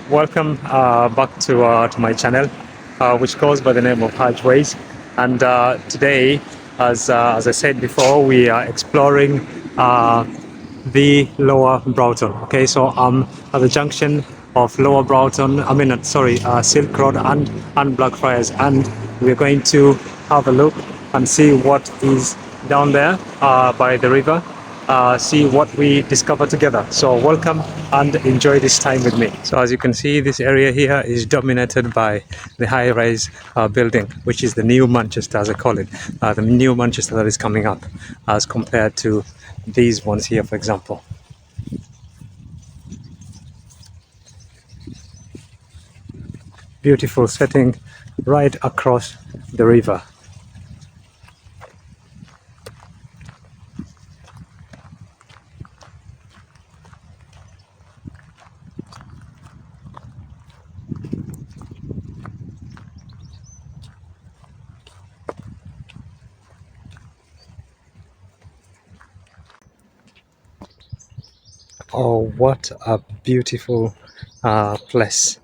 Welcome back to my channel, which goes by the name of Hajways. And today, as I said before, we are exploring the Lower Broughton. Okay, so at the junction of Lower Broughton, Silk Road and Blackfriars, and we're going to have a look and see what is down there by the river. See what we discover together. So welcome and enjoy this time with me. So as you can see, this area here is dominated by the high-rise building, which is the new Manchester, as I call it, the new Manchester that is coming up as compared to these ones here, for example. Beautiful setting right across the river. Oh, what a beautiful place.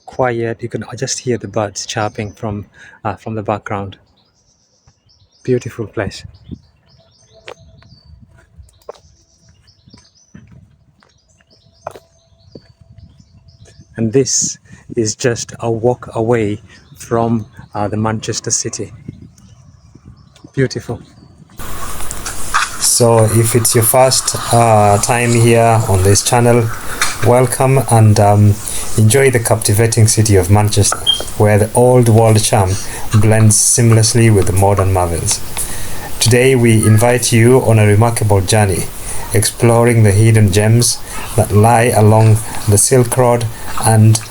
Quiet, you can just hear the birds chirping from the background. Beautiful place. And this is just a walk away from the Manchester City. Beautiful. So if it's your first time here on this channel, welcome and enjoy the captivating city of Manchester, where the old world charm blends seamlessly with the modern marvels. Today we invite you on a remarkable journey, exploring the hidden gems that lie along the Silk Road and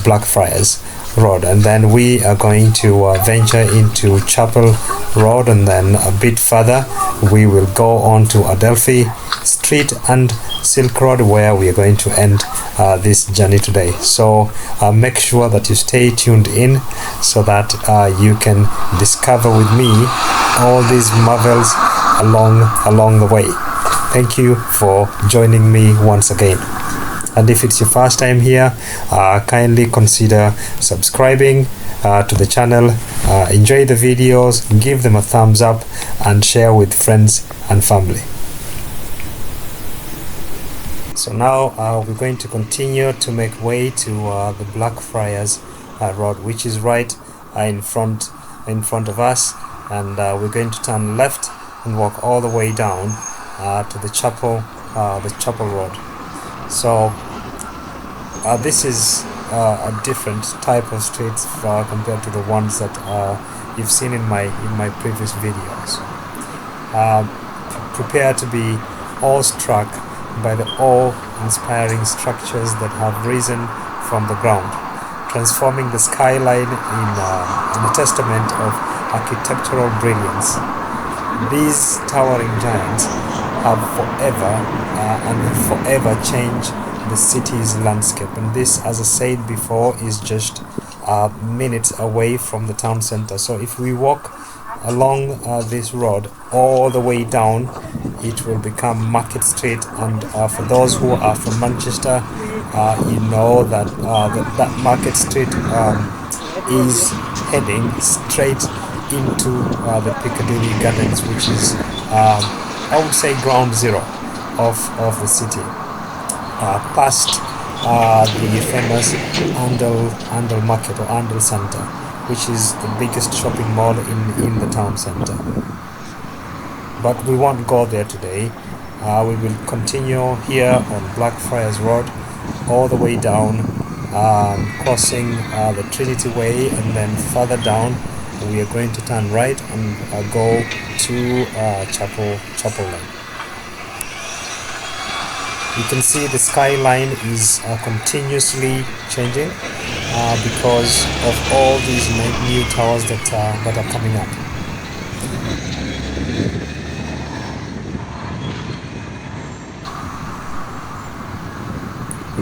Blackfriars Road, and then we are going to venture into Chapel Road, and then a bit further we will go on to Adelphi Street and Silk Road, where we are going to end this journey today. So make sure that you stay tuned in so that you can discover with me all these marvels along the way. Thank you for joining me once again. And if it's your first time here, kindly consider subscribing to the channel. Enjoy the videos, give them a thumbs up, and share with friends and family. So now we're going to continue to make way to the Blackfriars Road, which is right in front of us, and we're going to turn left and walk all the way down to the Chapel Road. So this is a different type of streets compared to the ones that you've seen in my previous videos. Prepare to be awestruck by the awe-inspiring structures that have risen from the ground, transforming the skyline in a testament of architectural brilliance. These towering giants have forever changed the city's landscape, and this, as I said before, is just minutes away from the town center. So if we walk along this road all the way down, it will become Market Street, and for those who are from Manchester, you know that that Market Street is heading straight into the Piccadilly Gardens, which is I would say ground zero of the city, past the famous Handel Market or Handel Center, which is the biggest shopping mall in the town center. But we won't go there today. We will continue here on Blackfriars Road all the way down, crossing the Trinity Way, and then further down we are going to turn right and go to Chapel Lane. You can see the skyline is continuously changing because of all these new towers that are coming up.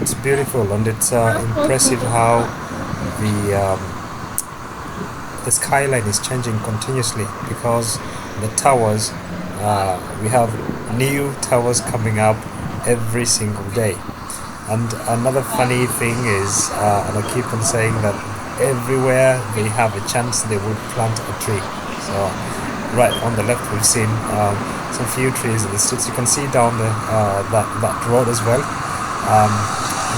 It's beautiful, and it's impressive how the skyline is changing continuously, because the towers, we have new towers coming up every single day. And another funny thing is, and I keep on saying that everywhere they have a chance, they would plant a tree. So, right on the left, we've seen some few trees in the streets. You can see down that road as well. I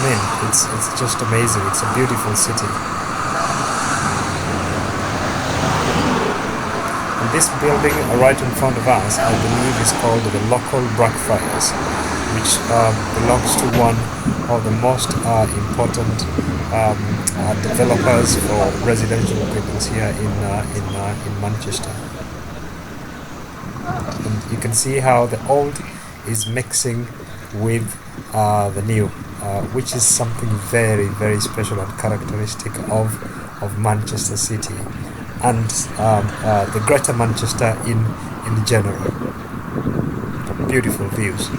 mean, it's just amazing. It's a beautiful city. And this building right in front of us, I believe, is called the local Blackfriars, which belongs to one of the most important developers for residential buildings here in Manchester. And you can see how the old is mixing with the new, which is something very, very special and characteristic of Manchester City and the Greater Manchester in general. Beautiful views.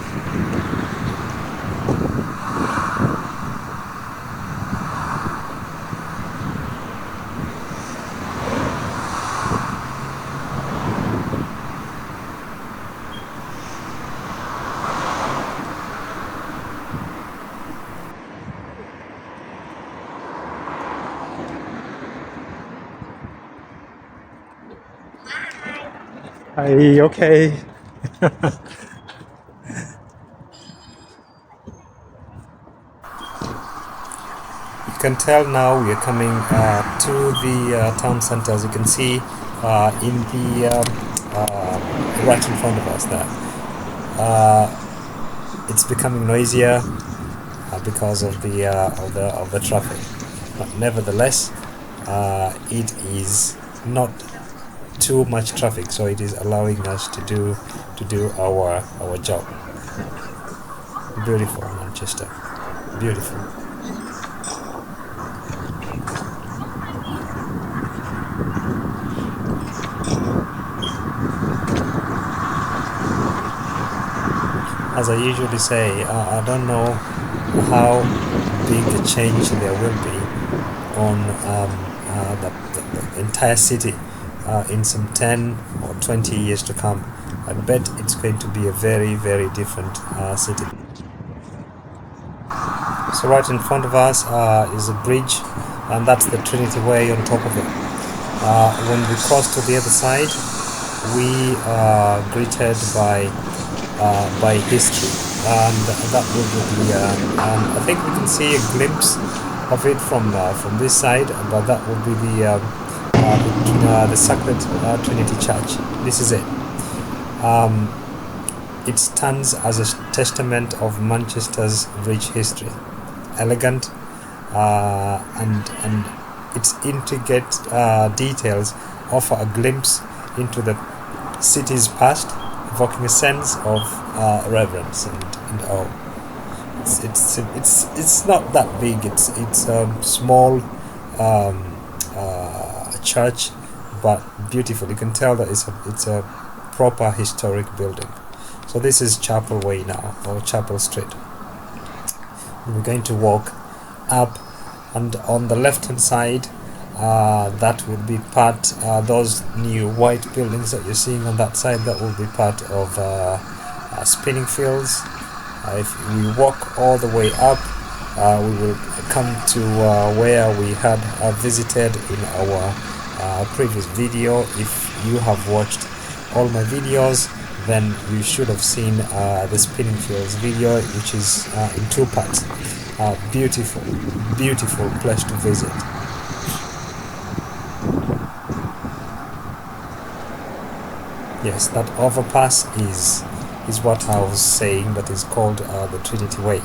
Hi, okay. You can tell now we are coming to the town centre, as you can see in the right in front of us there. It's becoming noisier because of the traffic, but nevertheless, it is not too much traffic, so it is allowing us to do our job. Beautiful Manchester, beautiful. As I usually say, I don't know how big a change there will be on the entire city in some 10 or 20 years to come. I bet it's going to be a very, very different city. So right in front of us is a bridge, and that's the Trinity Way on top of it. When we cross to the other side, we are greeted by history, and that will be and I think we can see a glimpse of it from this side, but that will be the Sacred Trinity Church. This is it. It stands as a testament of Manchester's rich history, elegant, and its intricate details offer a glimpse into the city's past, evoking a sense of reverence and awe. It's not that big. It's a small church, but beautiful. You can tell that it's a proper historic building. So this is Chapel Way now, or Chapel Street. We're going to walk up, and on the left hand side, that would be part, those new white buildings that you're seeing on that side, that will be part of spinning fields. If we walk all the way up, we will come to where we had visited in our previous video. If you have watched all my videos, then you should have seen the spinning fields video, which is in two parts. Beautiful, beautiful place to visit. Yes, that overpass is what I was saying, that is called the Trinity Way.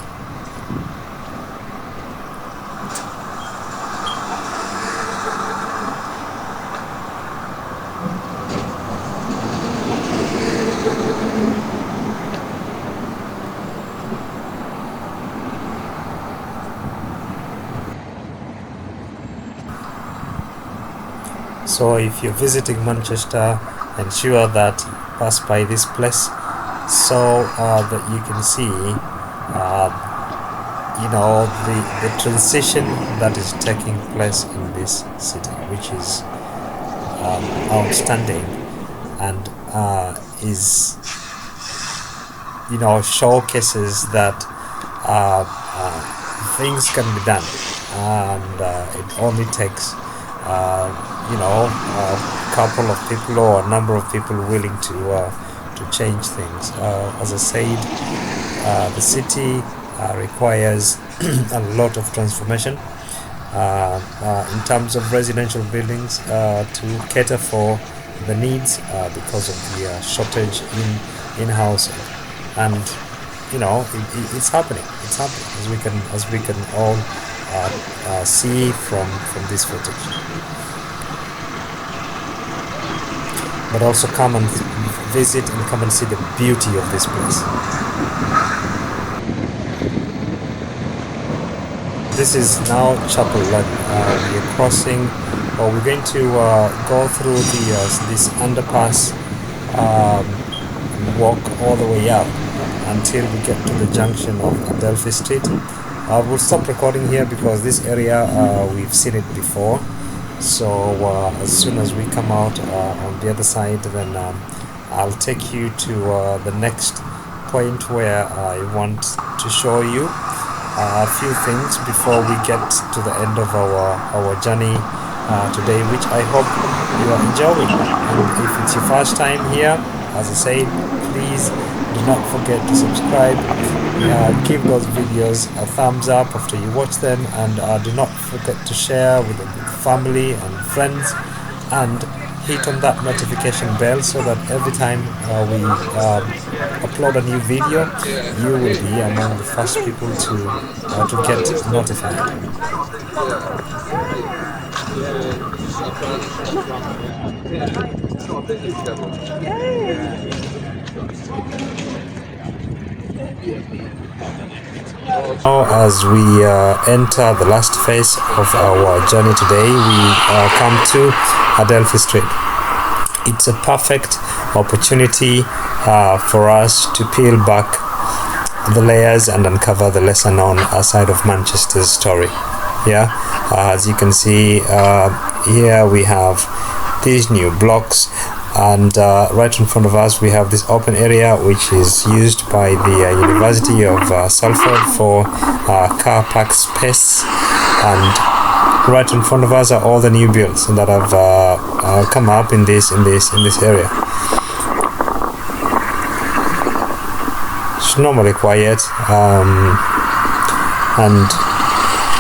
So if you're visiting Manchester, ensure that pass by this place, so that you can see the transition that is taking place in this city, which is outstanding, and is showcases that things can be done, and it only takes a couple of people or a number of people willing to change things. As I said, the city requires a lot of transformation in terms of residential buildings to cater for the needs because of the shortage in housing, and it's happening. It's happening as we can all see from this footage. But also come and visit and come and see the beauty of this place. This is now Chapel, and we are crossing, or we're going to go through this underpass, walk all the way up until we get to the junction of Adelphi Street. We'll stop recording here because this area we've seen it before. So as soon as we come out on the other side, then I'll take you to the next point where I want to show you a few things before we get to the end of our journey today, which I hope you are enjoying. And if it's your first time here, as I said, please do not forget to subscribe. Give those videos a thumbs up after you watch them, and do not forget to share with family and friends, and hit on that notification bell so that every time we upload a new video, you will be among the first people to get notified. Now, as we enter the last phase of our journey today, we come to Adelphi Street. It's a perfect opportunity for us to peel back the layers and uncover the lesser known side of Manchester's story. As you can see, here we have these new blocks, and right in front of us we have this open area which is used by the University of Salford for car park space, and right in front of us are all the new builds that have come up in this area. It's normally quiet, and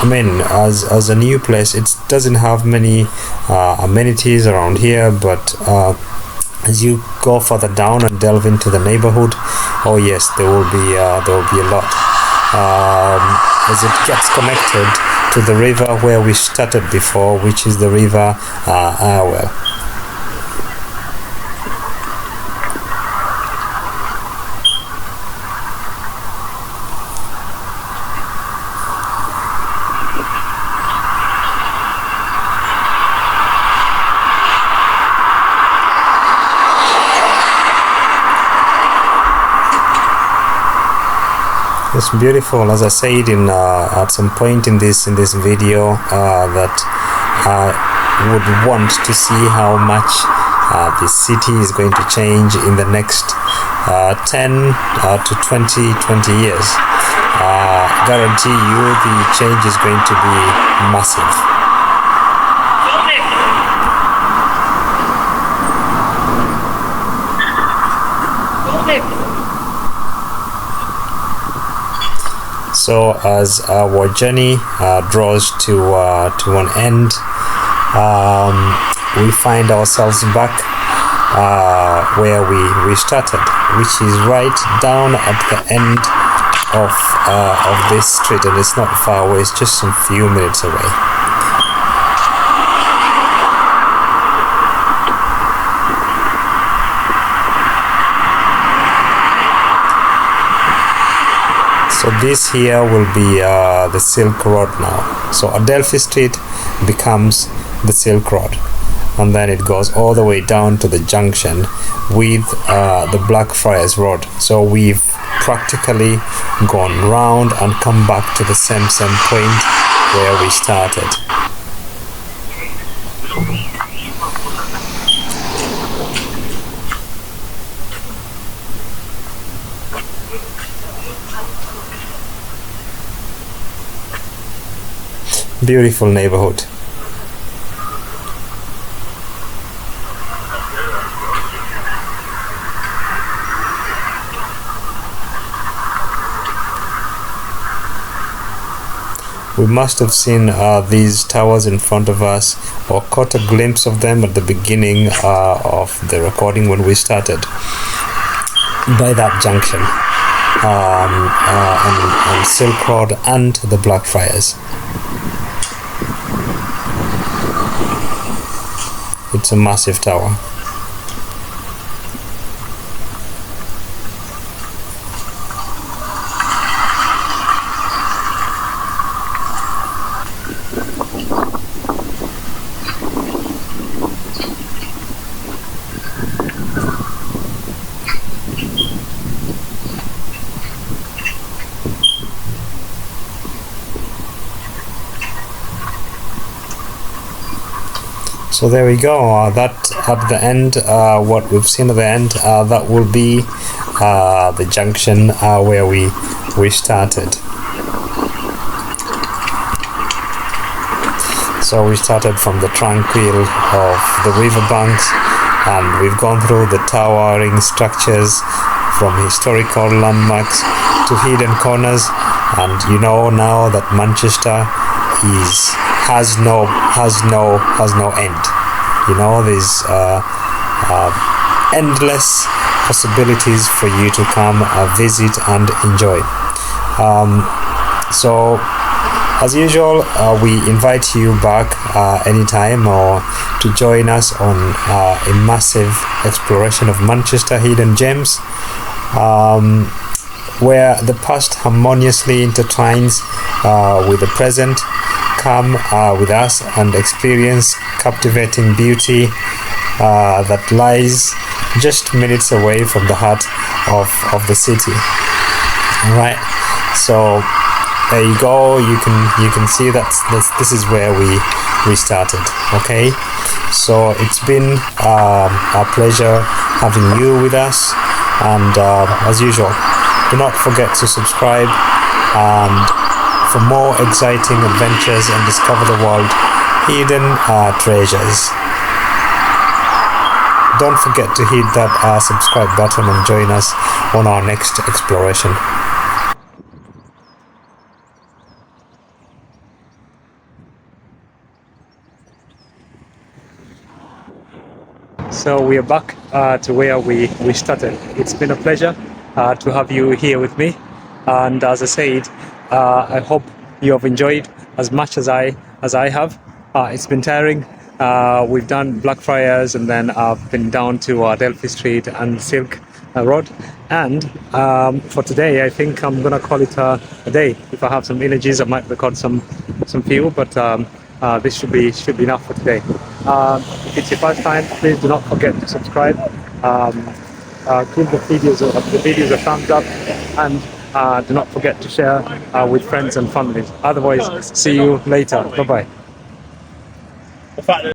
I mean, as a new place, it doesn't have many amenities around here, but as you go further down and delve into the neighbourhood, oh yes, there will be a lot, as it gets connected to the river where we started before, which is the River Irwell. It's beautiful, as I said at some point in this video, that I would want to see how much the city is going to change in the next 10 to 20 years. Guarantee you the change is going to be massive. So as our journey draws to an end, we find ourselves back where we started, which is right down at the end of this street, and it's not far away, it's just some few minutes away. So this here will be the Silk Road now. So Adelphi Street becomes the Silk Road, and then it goes all the way down to the junction with the Blackfriars Road. So we've practically gone round and come back to the same point where we started. Beautiful neighborhood. We must have seen these towers in front of us, or caught a glimpse of them at the beginning of the recording when we started, by that junction on Silk Road and the Blackfriars. It's a massive tower. So there we go, that at the end, what we've seen at the end, that will be the junction where we started. So we started from the tranquil of the river banks, and we've gone through the towering structures, from historical landmarks to hidden corners, and you know now that Manchester has no end. You know, there's endless possibilities for you to come visit and enjoy. So as usual, we invite you back anytime, or to join us on a massive exploration of Manchester hidden gems, where the past harmoniously intertwines with the present. Come with us and experience captivating beauty that lies just minutes away from the heart of the city. All right, so there you go. You can see that this is where we started. Okay, so it's been a pleasure having you with us, and as usual, do not forget to subscribe and for more exciting adventures and discover the world hidden treasures. Don't forget to hit that subscribe button and join us on our next exploration. So we are back to where we started. It's been a pleasure to have you here with me, and as I said, I hope you have enjoyed as much as I have. It's been tiring. We've done Blackfriars, and then I've been down to Delphi Street and Silk Road. And for today, I think I'm gonna call it a day. If I have some images, I might record some few, but this should be enough for today. If it's your first time, please do not forget to subscribe. Give the videos a thumbs up, and do not forget to share with friends and families. Otherwise, see you later. Bye bye.